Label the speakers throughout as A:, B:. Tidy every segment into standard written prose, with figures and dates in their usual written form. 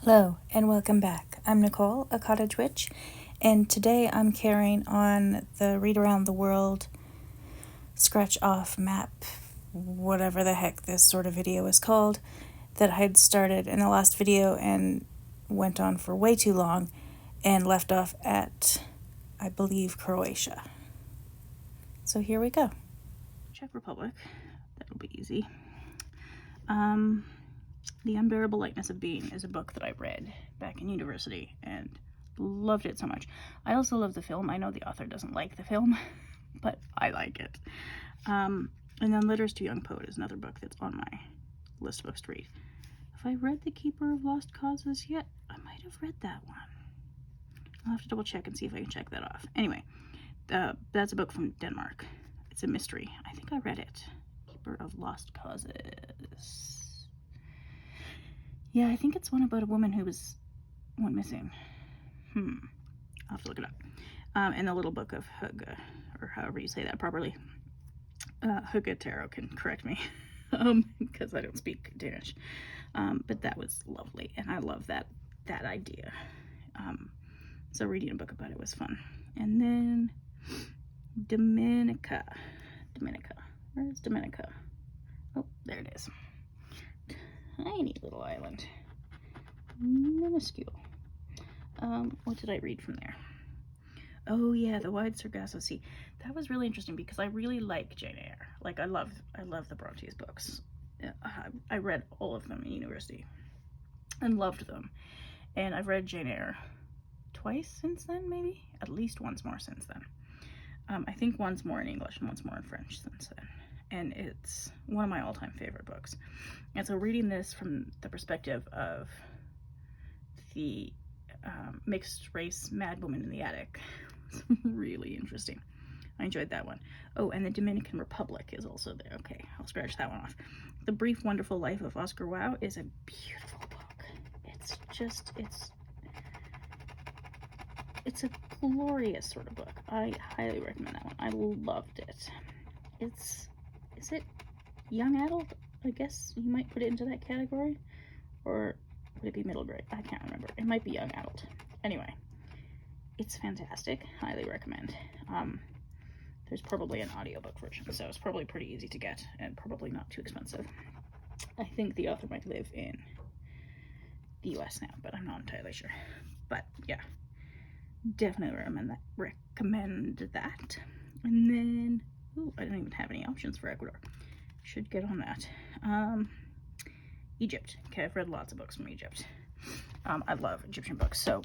A: Hello and welcome back. I'm Nicole, a cottage witch, and today I'm carrying on the Read Around the World scratch off map, whatever the heck this sort of video is called, that I had started in the last video and went on for way too long and left off at, I believe, Croatia. So here we go. Czech Republic, that'll be easy. The Unbearable Lightness of Being is a book that I read back in university and loved it so much. I also love the film. I know the author doesn't like the film, but I like it. And then Letters to a Young Poet is another book that's on my list of books to read. Have I read The Keeper of Lost Causes yet? I might have read that one. I'll have to double check and see if I can check that off. Anyway, that's a book from Denmark. It's a mystery. I think I read it. Keeper of Lost Causes. Yeah, I think it's one about a woman who went missing. I'll have to look it up. And the little book of Hygge, or however you say that properly. Hygge Tarot can correct me, because I don't speak Danish. But that was lovely, and I love that idea. So reading a book about it was fun. And then Dominica. Where is Dominica? Oh, there it is. Tiny little island. Minuscule. What did I read from there? Oh yeah, The Wide Sargasso Sea. That was really interesting because I really like Jane Eyre. Like I love the Brontes books. I read all of them in university and loved them. And I've read Jane Eyre twice since then, maybe? At least once more since then. I think once more in English and once more in French since then. And it's one of my all-time favorite books. And so reading this from the perspective of the mixed race mad woman in the attic was really interesting. I enjoyed that one. Oh, and the Dominican Republic is also there. Okay, I'll scratch that one off. The Brief Wonderful Life of Oscar Wilde is a beautiful book. It's a glorious sort of book. I highly recommend that one. I loved it. Is it young adult? I guess you might put it into that category. Or would it be middle grade? I can't remember. It might be young adult. Anyway, it's fantastic. Highly recommend. There's probably an audiobook version, so it's probably pretty easy to get and probably not too expensive. I think the author might live in the US now, but I'm not entirely sure. But yeah, definitely recommend that. And then, I don't even have any options for Ecuador. Should get on that. Egypt. Okay, I've read lots of books from Egypt. I love Egyptian books. So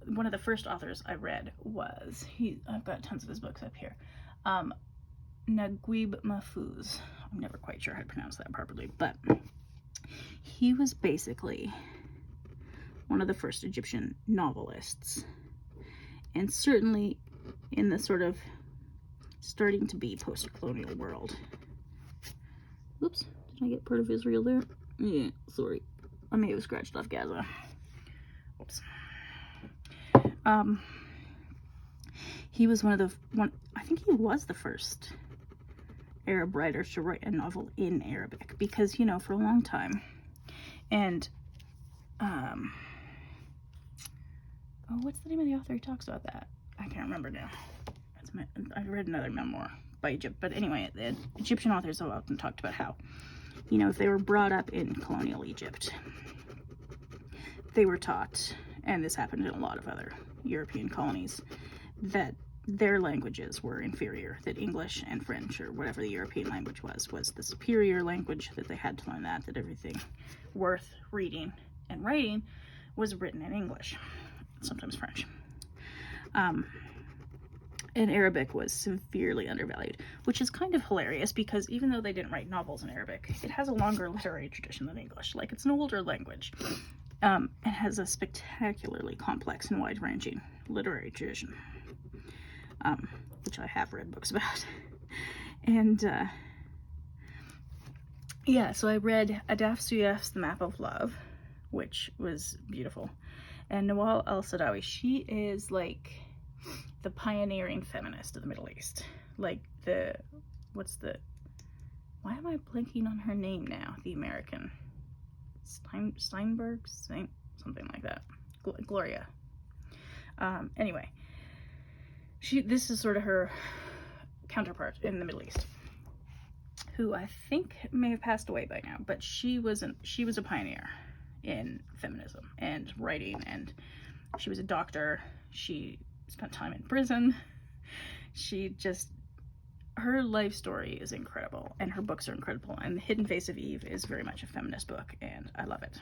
A: one of the first authors I read was, I've got tons of his books up here. Naguib Mahfouz. I'm never quite sure how to pronounce that properly, but he was basically one of the first Egyptian novelists. And certainly in the sort of starting to be post-colonial world. Oops, did I get part of Israel there? Yeah, sorry. I may have scratched off Gaza. Oops. He was I think he was the first Arab writer to write a novel in Arabic, because, for a long time, and, what's the name of the author who talks about that? I can't remember now. I read another memoir by Egypt, but anyway, the Egyptian authors have often talked about how, if they were brought up in colonial Egypt, they were taught, and this happened in a lot of other European colonies, that their languages were inferior, that English and French, or whatever the European language was the superior language, that they had to learn that everything worth reading and writing was written in English, sometimes French. And Arabic was severely undervalued, which is kind of hilarious because even though they didn't write novels in Arabic, it has a longer literary tradition than English. Like, it's an older language. It has a spectacularly complex and wide-ranging literary tradition, which I have read books about. And, yeah, so I read Adaf Suyef's The Map of Love, which was beautiful. And Nawal El-Saadawi, she is like the pioneering feminist of the Middle East. Like why am I blanking on her name now? The American Steinberg, something like that. Gloria. Anyway, this is sort of her counterpart in the Middle East, who I think may have passed away by now, but she was a pioneer in feminism and writing, and she was a doctor. She spent time in prison. Her life story is incredible, and her books are incredible, and The Hidden Face of Eve is very much a feminist book, and I love it.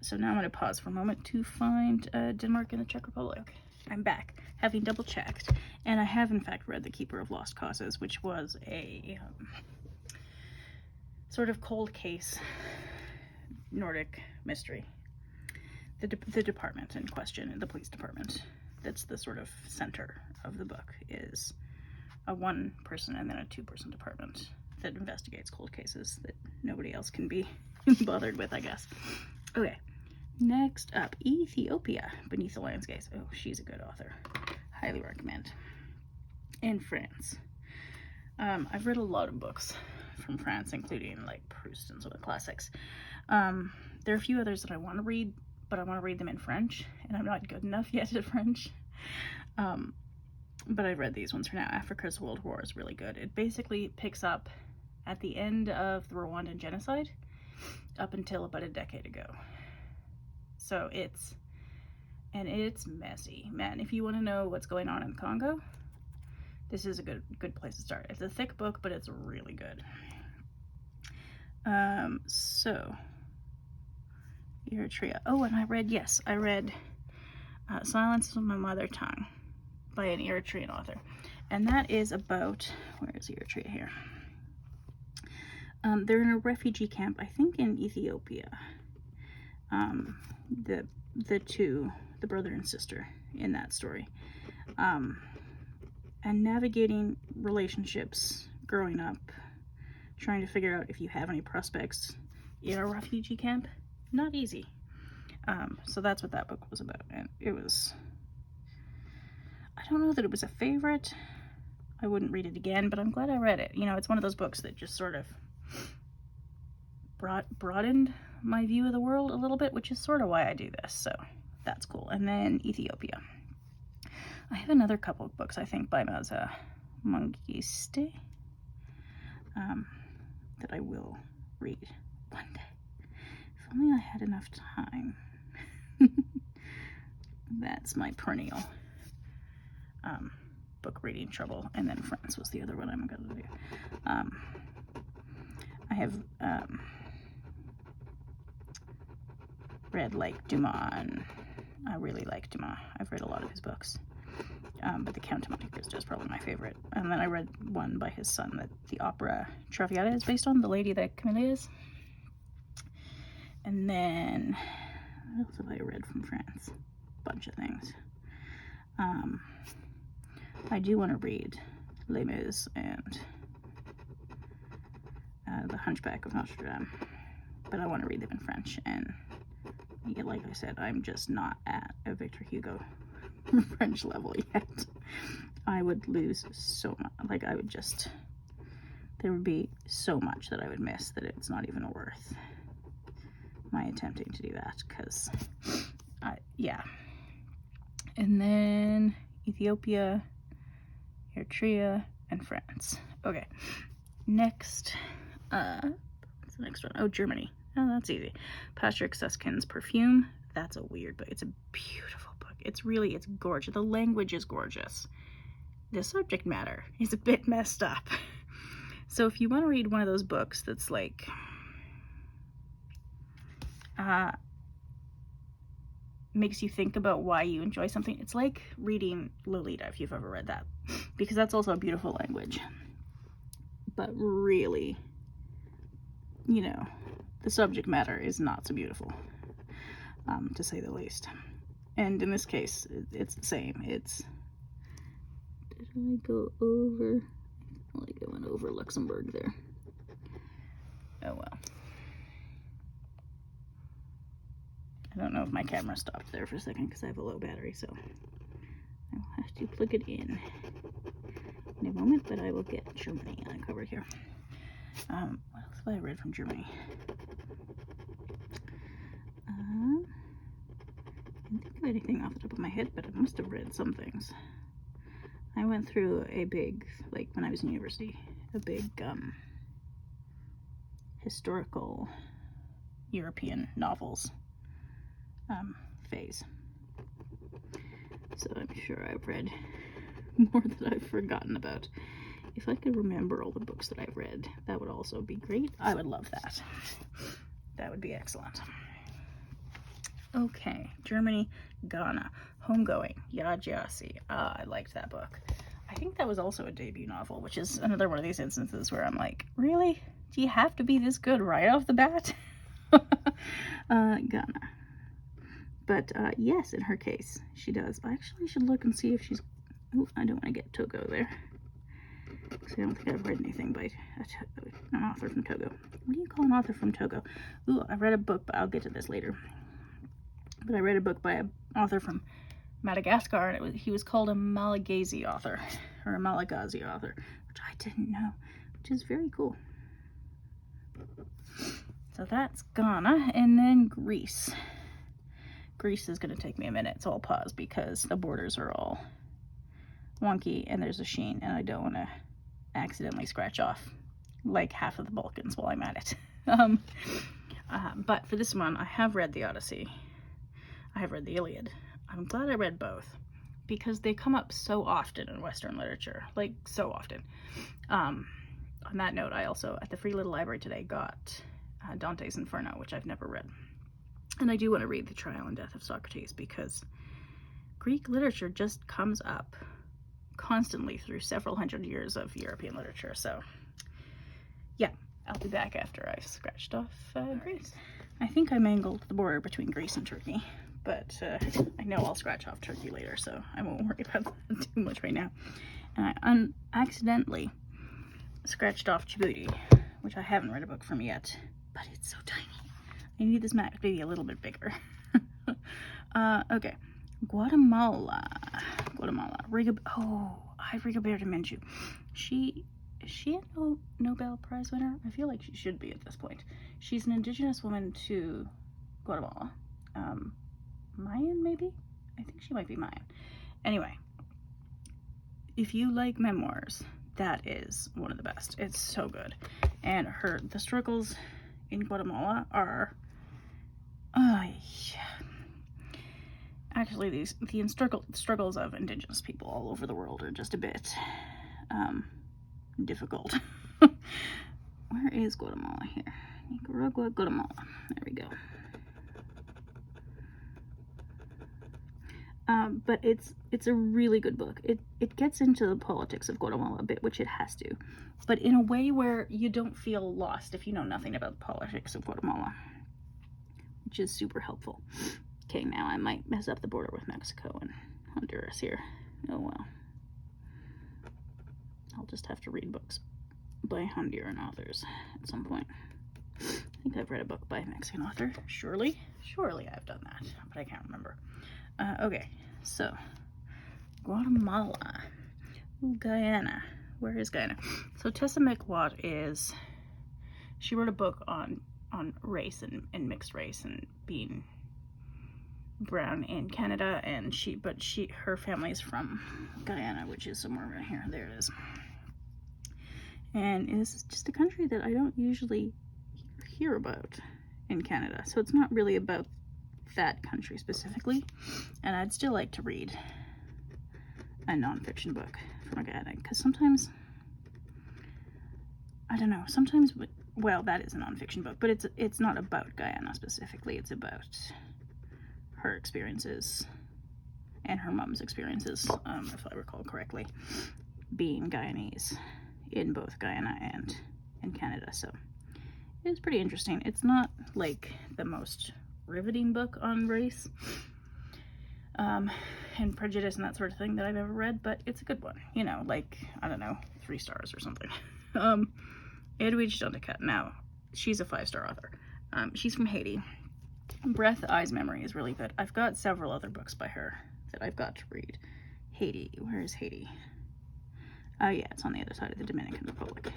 A: So now I'm going to pause for a moment to find Denmark and the Czech Republic. I'm back, having double checked, and I have in fact read The Keeper of Lost Causes, which was a sort of cold case Nordic mystery. The department in question, the police department, that's the sort of center of the book, is a one-person and then a two-person department that investigates cold cases that nobody else can be bothered with, I guess. Okay, next up, Ethiopia, Beneath the Lion's Gaze. Oh, she's a good author. Highly recommend. In France. I've read a lot of books from France, including like Proust and some of the classics. There are a few others that I want to read, but I want to read them in French, and I'm not good enough yet at French. But I've read these ones for now. Africa's World War is really good. It basically picks up at the end of the Rwandan genocide up until about a decade ago. So it's messy. Man, if you want to know what's going on in Congo, this is a good place to start. It's a thick book, but it's really good. So Eritrea. Oh, and I read Silence of My Mother Tongue by an Eritrean author. And that is about, where is Eritrea here? They're in a refugee camp, I think in Ethiopia. The brother and sister in that story. And navigating relationships, growing up, trying to figure out if you have any prospects in a refugee camp. Not easy. So that's what that book was about. And it was, I don't know that it was a favorite. I wouldn't read it again, but I'm glad I read it. You know, it's one of those books that just sort of broadened my view of the world a little bit, which is sort of why I do this. So that's cool. And then Ethiopia. I have another couple of books, I think, by Maza Mongiste that I will read one day. If only I had enough time. That's my perennial book reading trouble. And then France was the other one I'm going to do. I have read like Dumas, and I really like Dumas. I've read a lot of his books. But The Count of Monte Cristo is probably my favorite. And then I read one by his son that the opera Traviata is based on, The Lady That Camilla is. And then, what else have I read from France? A bunch of things. I do want to read Les Mis and The Hunchback of Notre Dame, but I want to read them in French. And yeah, like I said, I'm just not at a Victor Hugo French level yet. I would lose so much. Like, there would be so much that I would miss that it's not even worth my attempting to do that, because yeah. And then Ethiopia, Eritrea, and France. Okay, next, what's the next one? Oh, Germany. Oh, that's easy. Patrick Suskind's Perfume. That's a weird book. It's a beautiful book. It's gorgeous. The language is gorgeous. The subject matter is a bit messed up. So if you want to read one of those books that's like, makes you think about why you enjoy something, it's like reading Lolita, if you've ever read that, because that's also a beautiful language, but really, you know, the subject matter is not so beautiful, to say the least. And in this case, it's the same. Did I go over? Like I went over Luxembourg there. Oh well. I don't know if my camera stopped there for a second because I have a low battery, so I will have to plug it in a moment, but I will get Germany uncovered here. What else have I read from Germany? can't think of anything off the top of my head, but I must have read some things. I went through a big, like when I was in university, a big historical European novels phase. So I'm sure I've read more that I've forgotten about. If I could remember all the books that I've read, that would also be great. I would love that. That would be excellent. Okay, Germany, Ghana, Homegoing, Yajiasi. I liked that book. I think that was also a debut novel, which is another one of these instances where I'm like, really? Do you have to be this good right off the bat? Ghana. But yes, in her case, she does. I actually should look and see if she's... Oh, I don't want to get Togo there. Because I don't think I've read anything by an author from Togo. What do you call an author from Togo? Ooh, I read a book, but I'll get to this later. But I read a book by an author from Madagascar, and he was called a Malagasy author, or a Malagasy author, which I didn't know, which is very cool. So that's Ghana, and then Greece. Greece is going to take me a minute, so I'll pause because the borders are all wonky and there's a sheen, and I don't want to accidentally scratch off like half of the Balkans while I'm at it. But for this one, I have read the Odyssey. I have read the Iliad. I'm glad I read both because they come up so often in Western literature, like so often. On that note, I also, at the Free Little Library today, got Dante's Inferno, which I've never read. And I do want to read The Trial and Death of Socrates because Greek literature just comes up constantly through several hundred years of European literature. So yeah, I'll be back after I've scratched off Greece. I think I mangled the border between Greece and Turkey, but I know I'll scratch off Turkey later, so I won't worry about that too much right now. And I accidentally scratched off Djibouti, which I haven't read a book from yet, but it's so tiny. I need this map to be a little bit bigger. Okay, Guatemala, Rigoberta Menchú. Is she a Nobel Prize winner? I feel like she should be at this point. She's an indigenous woman to Guatemala. Mayan, maybe? I think she might be Mayan. Anyway, if you like memoirs, that is one of the best. It's so good. And the struggles in Guatemala are... Actually, the struggles of indigenous people all over the world are just a bit difficult. Where is Guatemala here? Nicaragua, Guatemala. There we go. But it's a really good book. It gets into the politics of Guatemala a bit, which it has to, but in a way where you don't feel lost if you know nothing about the politics of Guatemala, which is super helpful. Okay, now I might mess up the border with Mexico and Honduras here. Oh well. I'll just have to read books by Honduran authors at some point. I think I've read a book by a Mexican author. Surely I've done that, but I can't remember. Okay, so Guatemala. Ooh, Guyana. Where is Guyana? So Tessa McWatt she wrote a book on race and mixed race and being brown in Canada, and her family's from Guyana, which is somewhere around here. There it is. And this is just a country that I don't usually hear about in Canada, so it's not really about that country specifically, and I'd still like to read a nonfiction book from Guyana, because sometimes, I don't know, well, that is a nonfiction book, but it's not about Guyana specifically. It's about her experiences and her mom's experiences, if I recall correctly, being Guyanese in both Guyana and in Canada. So it's pretty interesting. It's not like the most riveting book on race and prejudice and that sort of thing that I've ever read, but it's a good one. You know, like, I don't know, 3 stars or something. Edwidge Dundicat. Now, she's a 5-star author. She's from Haiti. Breath, Eyes, Memory is really good. I've got several other books by her that I've got to read. Haiti. Where is Haiti? Oh yeah, it's on the other side of the Dominican Republic,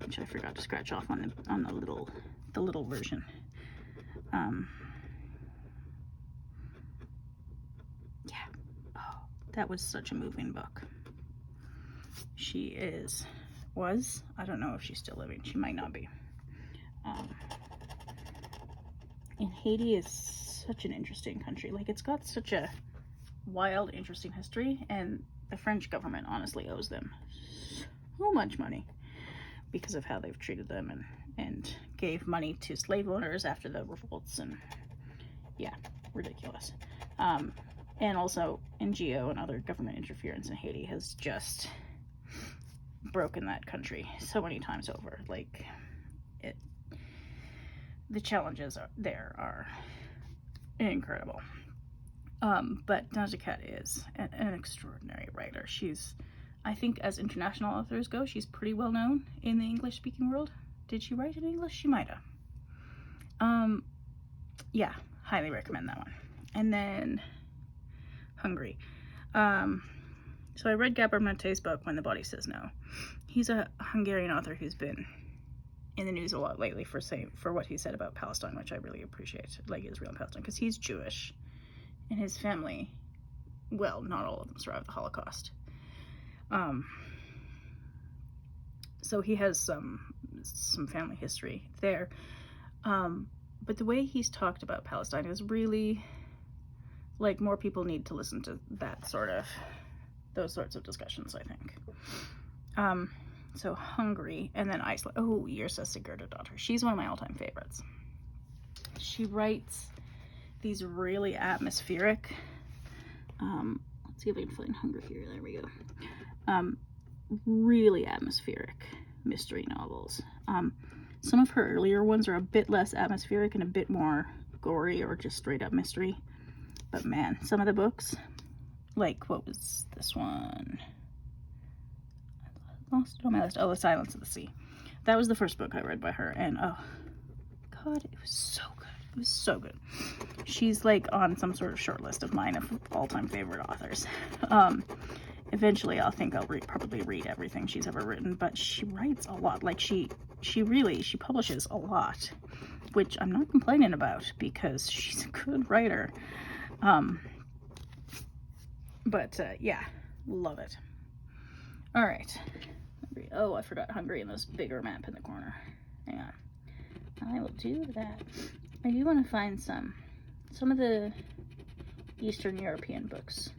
A: which I forgot to scratch off on the little version. That was such a moving book. She was, I don't know if she's still living. She might not be. And Haiti is such an interesting country. Like, it's got such a wild, interesting history, and the French government honestly owes them so much money because of how they've treated them and gave money to slave owners after the revolts, and yeah, ridiculous. And also NGO and other government interference in Haiti has just broken that country so many times over. Like, the challenges there are incredible. But Najat is an extraordinary writer. She's, I think, as international authors go, she's pretty well known in the English-speaking world. Did she write in English? She might have. Yeah, highly recommend that one. And then Hungry. So I read Gabor Mate's book, When the Body Says No. He's a Hungarian author who's been in the news a lot lately for what he said about Palestine, which I really appreciate, like Israel and Palestine, because he's Jewish, and his family, well, not all of them survived the Holocaust. So he has some family history there. But the way he's talked about Palestine is really, like, more people need to listen to those sorts of discussions, I think. So Hungry, and then Iceland. Oh, Yrsa Sigurdardóttir. She's one of my all-time favorites. She writes these really atmospheric, let's see if I can find Hunger here. There we go. Really atmospheric mystery novels. Some of her earlier ones are a bit less atmospheric and a bit more gory or just straight up mystery. But man, some of the books, like, what was this one? I lost it on my list. Oh, The Silence of the Sea. That was the first book I read by her, and oh god, it was so good. It was so good. She's like on some sort of short list of mine of all-time favorite authors. Eventually I'll probably read everything she's ever written, but she writes a lot. Like, she publishes a lot, which I'm not complaining about because she's a good writer. Yeah, love it. All right. Oh, I forgot Hungry and this bigger map in the corner. Hang on. I will do that. I do want to find some of the Eastern European books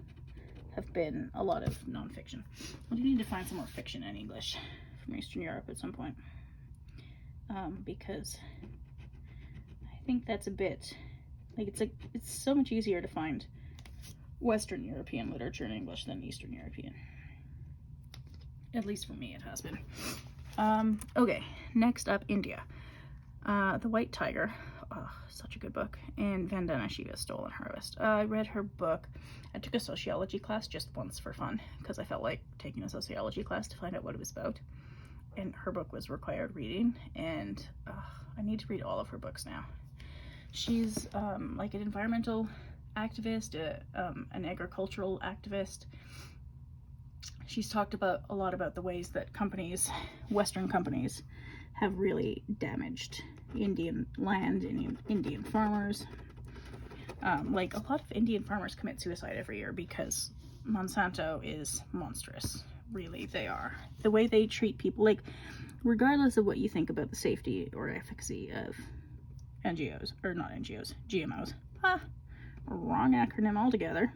A: have been a lot of nonfiction. I do need to find some more fiction in English from Eastern Europe at some point. Because I think that's a bit, like, it's so much easier to find Western European literature in English than Eastern European. At least for me, it has been. Okay, next up, India. The White Tiger. Oh, such a good book. And Vandana Shiva's Stolen Harvest. I read her book. I took a sociology class just once for fun, because I felt like taking a sociology class to find out what it was about. And her book was required reading, and I need to read all of her books now. She's like an environmental activist, an agricultural activist. She's talked a lot about the ways that Western companies, have really damaged Indian land and Indian farmers. Like, a lot of Indian farmers commit suicide every year because Monsanto is monstrous. Really, they are. The way they treat people, like, regardless of what you think about the safety or efficacy of GMOs. Wrong acronym altogether.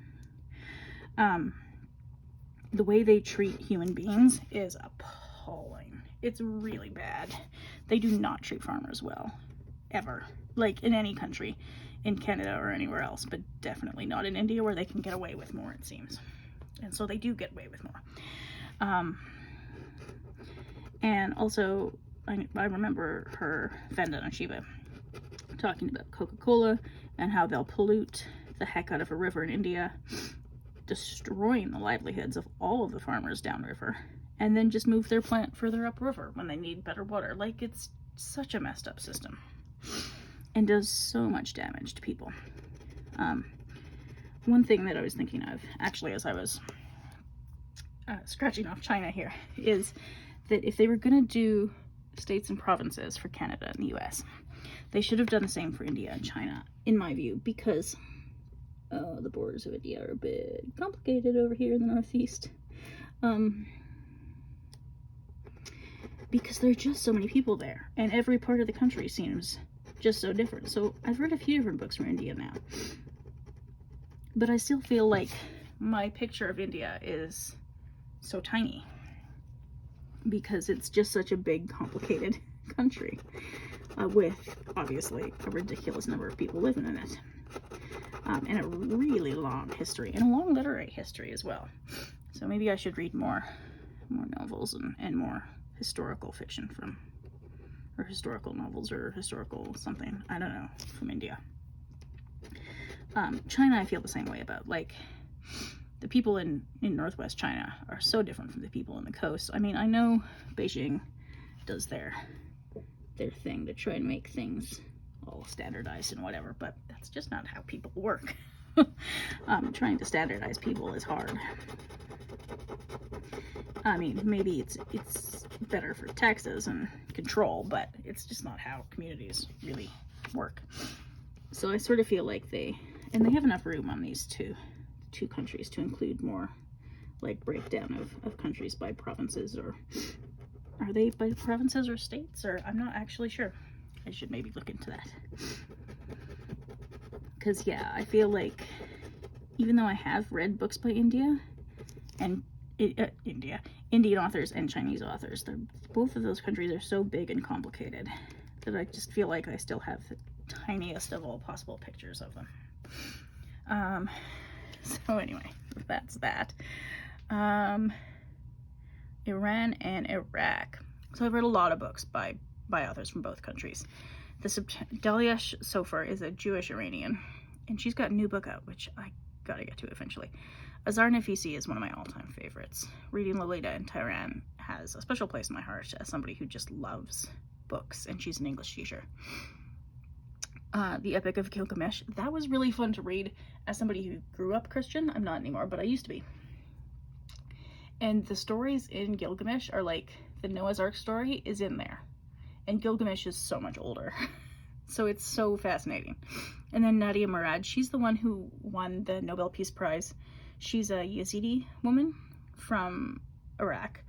A: The way they treat human beings is appalling. It's really bad. They do not treat farmers well, ever. Like, in any country, in Canada or anywhere else, but definitely not in India, where they can get away with more, it seems. And so they do get away with more. And also, I remember her, Vandana Shiva, talking about Coca-Cola and how they'll pollute the heck out of a river in India, destroying the livelihoods of all of the farmers downriver, and then just move their plant further upriver when they need better water. Like, it's such a messed up system and does so much damage to people. One thing that I was thinking of, actually, as I was scratching off China here, is that if they were going to do states and provinces for Canada and the US, they should have done the same for India and China, in my view, because The borders of India are a bit complicated over here in the northeast. Because there are just so many people there, and every part of the country seems just so different. So I've read a few different books from India now, but I still feel like my picture of India is so tiny because it's just such a big, complicated country with obviously a ridiculous number of people living in it, and a really long history, and a long literary history as well. So maybe I should read more novels and more historical fiction or historical novels, or historical something, I don't know, from India. China, I feel the same way about. Like, the people in northwest China are so different from the people on the coast. I mean, I know Beijing does their thing to try and make things all standardized and whatever, but that's just not how people work. Trying to standardize people is hard. I mean, maybe it's better for taxes and control, but it's just not how communities really work. So I sort of feel like they have enough room on these two countries to include more, like, breakdown of countries by provinces, or are they by provinces or states, or I'm not actually sure. I should maybe look into that. Because, yeah, I feel like even though I have read books by Indian authors and Chinese authors, both of those countries are so big and complicated that I just feel like I still have the tiniest of all possible pictures of them. So anyway, that's that. Iran and Iraq. So I've read a lot of books by authors from both countries. Daliah Sofer is a Jewish Iranian, and she's got a new book out, which I gotta get to eventually. Azar Nafisi is one of my all-time favorites. Reading Lolita in Tehran has a special place in my heart as somebody who just loves books, and she's an English teacher. The Epic of Gilgamesh, that was really fun to read as somebody who grew up Christian. I'm not anymore, but I used to be. And the stories in Gilgamesh are like, the Noah's Ark story is in there, and Gilgamesh is so much older. So it's so fascinating. And then Nadia Murad, she's the one who won the Nobel Peace Prize. She's a Yazidi woman from Iraq,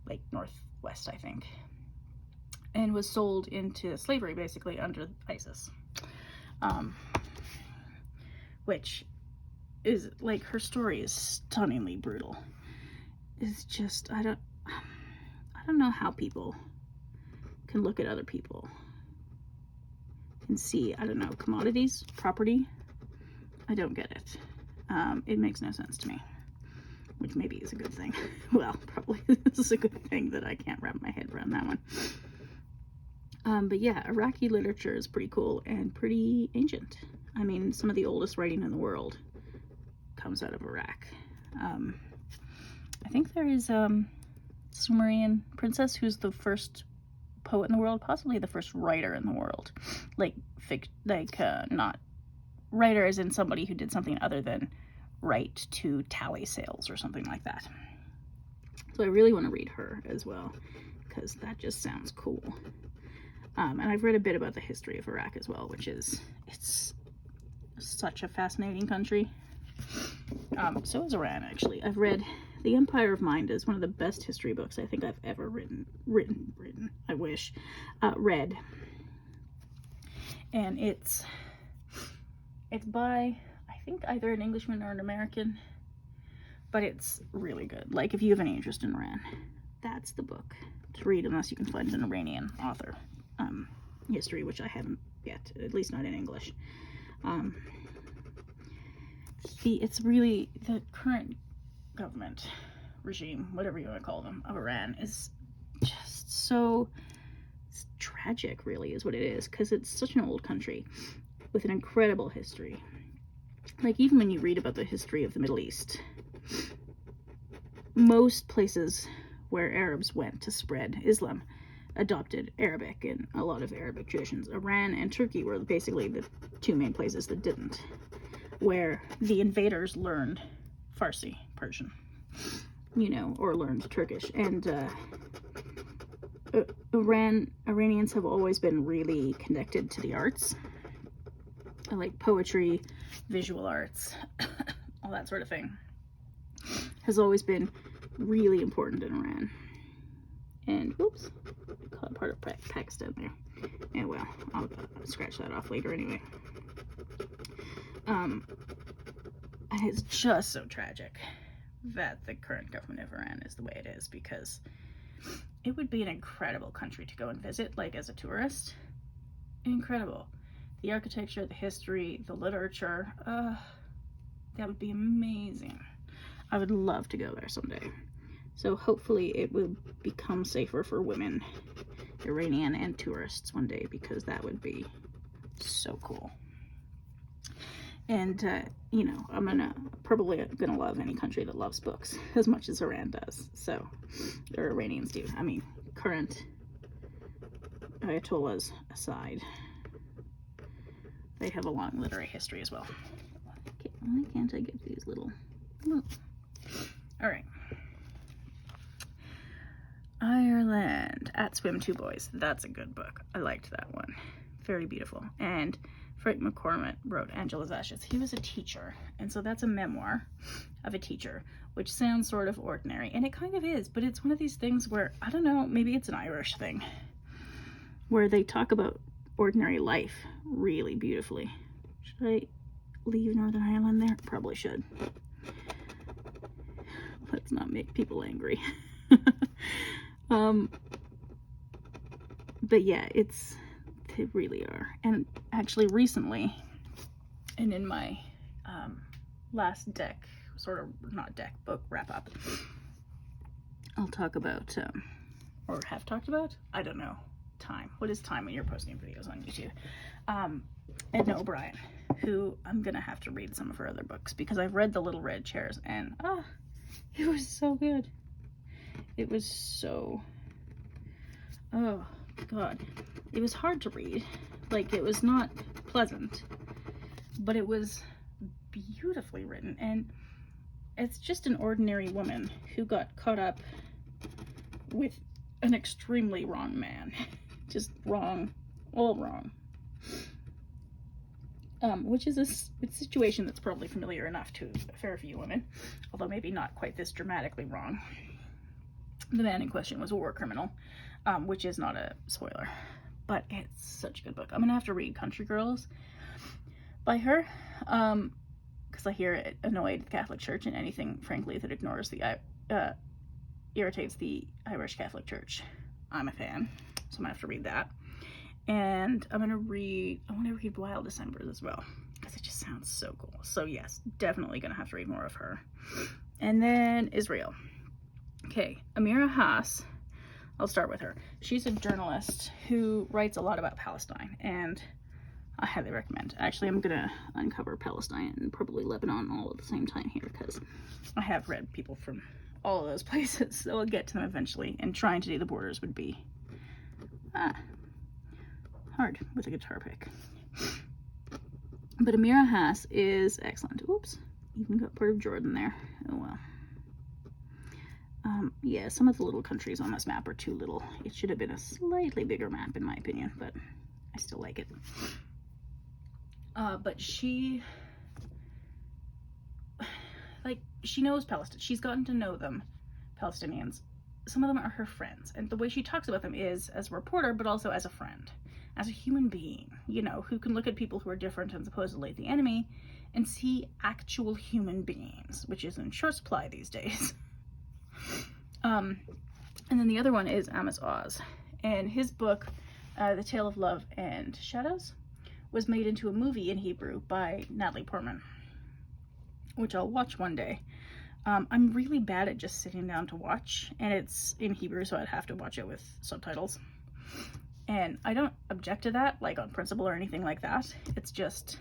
A: like northwest, I think, and was sold into slavery basically under ISIS. Which is, like, her story is stunningly brutal. It's just, I don't know how people can look at other people and see, I don't know, commodities, property. I don't get it. It makes no sense to me, which maybe is a good thing. Well, probably this is a good thing that I can't wrap my head around that one. But yeah, Iraqi literature is pretty cool and pretty ancient. I mean, some of the oldest writing in the world comes out of Iraq. I think there is Sumerian princess who's the first poet in the world, possibly the first writer in the world. Not writer as in somebody who did something other than write to tally sales or something like that. So I really want to read her as well, because that just sounds cool. And I've read a bit about the history of Iraq as well, which is, it's such a fascinating country. So is Iran, actually. I've read The Empire of Mind is one of the best history books I think I've ever written, I wish, read. And it's by, I think, either an Englishman or an American, but it's really good. Like, if you have any interest in Iran, that's the book to read, unless you can find an Iranian author. History, which I haven't yet, at least not in English. It's really, the current government regime, whatever you want to call them, of Iran is just so tragic, really, is what it is, because it's such an old country with an incredible history. Like, even when you read about the history of the Middle East, most places where Arabs went to spread Islam adopted Arabic and a lot of Arabic traditions. Iran and Turkey were basically the two main places that didn't, where the invaders learned Farsi, Persian, or learned Turkish. And Iranians have always been really connected to the arts. I like poetry, visual arts, all that sort of thing. Has always been really important in Iran. And, oops, caught part of Pakistan there. Yeah, well, I'll scratch that off later anyway. And it's just so tragic that the current government of Iran is the way it is, because it would be an incredible country to go and visit, like as a tourist. Incredible. The architecture, the history, the literature, that would be amazing. I would love to go there someday. So hopefully it will become safer for women, Iranian and tourists one day, because that would be so cool. And, you know, I'm probably gonna love any country that loves books as much as Iran does. So, or Iranians do. I mean, current Ayatollahs aside, they have a long literary history as well. Why can't I get these little... Oh. All right. Ireland, At Swim Two Boys. That's a good book. I liked that one. Very beautiful. And Frank McCormick wrote Angela's Ashes. He was a teacher, and so that's a memoir of a teacher, which sounds sort of ordinary, and it kind of is, but it's one of these things where, I don't know, maybe it's an Irish thing, where they talk about ordinary life really beautifully. Should I leave Northern Ireland there? Probably should. Let's not make people angry. But yeah, they really are. And actually recently, and in my last deck, sort of, not deck, book wrap up, I'll talk about, or have talked about, I don't know, time. What is time when you're posting videos on YouTube? Edna O'Brien, who I'm gonna have to read some of her other books, because I've read The Little Red Chairs, and it was so good. It was so, oh God, it was hard to read. Like, it was not pleasant, but it was beautifully written, and it's just an ordinary woman who got caught up with an extremely wrong man. Just wrong, all wrong. Which is a situation that's probably familiar enough to a fair few women, although maybe not quite this dramatically wrong. The man in question was a war criminal, which is not a spoiler, but it's such a good book. I'm gonna have to read Country Girls by her, because I hear it annoyed the Catholic Church, and anything, frankly, that ignores irritates the Irish Catholic Church. I'm a fan, so I'm gonna have to read that. And I want to read Wild Decembers as well, because it just sounds so cool. So yes, definitely gonna have to read more of her. And then Israel. Okay, Amira Haas, I'll start with her. She's a journalist who writes a lot about Palestine, and I highly recommend. Actually, I'm gonna uncover Palestine and probably Lebanon all at the same time here, because I have read people from all of those places, so I'll get to them eventually, and trying to do the borders would be hard with a guitar pick. But Amira Haas is excellent. Oops, even got part of Jordan there. Oh well. Yeah, some of the little countries on this map are too little. It should have been a slightly bigger map, in my opinion, but I still like it. But she knows Palestine. She's gotten to know them, Palestinians. Some of them are her friends, and the way she talks about them is as a reporter, but also as a friend, as a human being, you know, who can look at people who are different and supposedly the enemy and see actual human beings, which is in short supply these days. And then the other one is Amos Oz, and his book, The Tale of Love and Shadows, was made into a movie in Hebrew by Natalie Portman, which I'll watch one day. I'm really bad at just sitting down to watch, and it's in Hebrew, so I'd have to watch it with subtitles. And I don't object to that, like on principle or anything like that. It's just,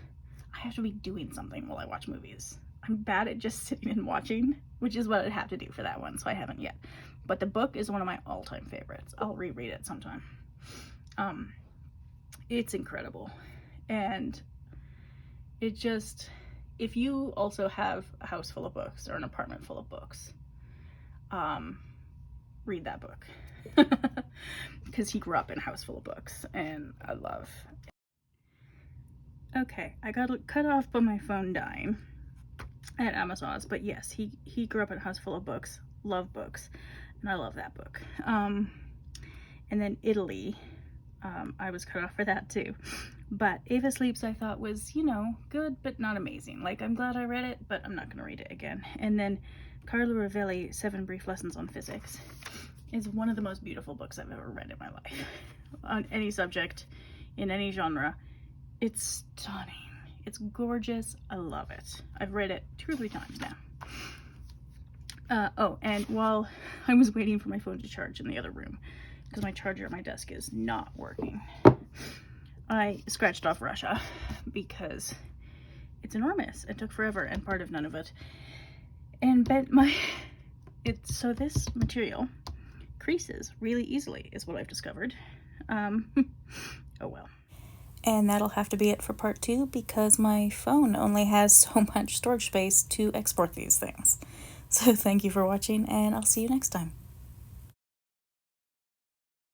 A: I have to be doing something while I watch movies. I'm bad at just sitting and watching, which is what I'd have to do for that one, so I haven't yet. But the book is one of my all-time favorites. I'll reread it sometime. It's incredible. And it just, if you also have a house full of books or an apartment full of books, read that book. Because he grew up in a house full of books, and I love. Okay, I got cut off by my phone dying at Amazon's, but yes, he grew up in a house full of books, love books, and I love that book. And then Italy, I was cut off for that too. But Ava Sleeps I thought was, you know, good, but not amazing. Like, I'm glad I read it, but I'm not going to read it again. And then Carlo Rovelli, 7 Brief Lessons on Physics, is one of the most beautiful books I've ever read in my life. On any subject, in any genre. It's stunning. It's gorgeous. I love it. I've read it 2 or 3 times now. Oh, and while I was waiting for my phone to charge in the other room, because my charger at my desk is not working, I scratched off Russia because it's enormous. It took forever and part of none of it. And bent my... So this material creases really easily, is what I've discovered. Oh well. And that'll have to be it for part 2 because my phone only has so much storage space to export these things. So thank you for watching, and I'll see you next time.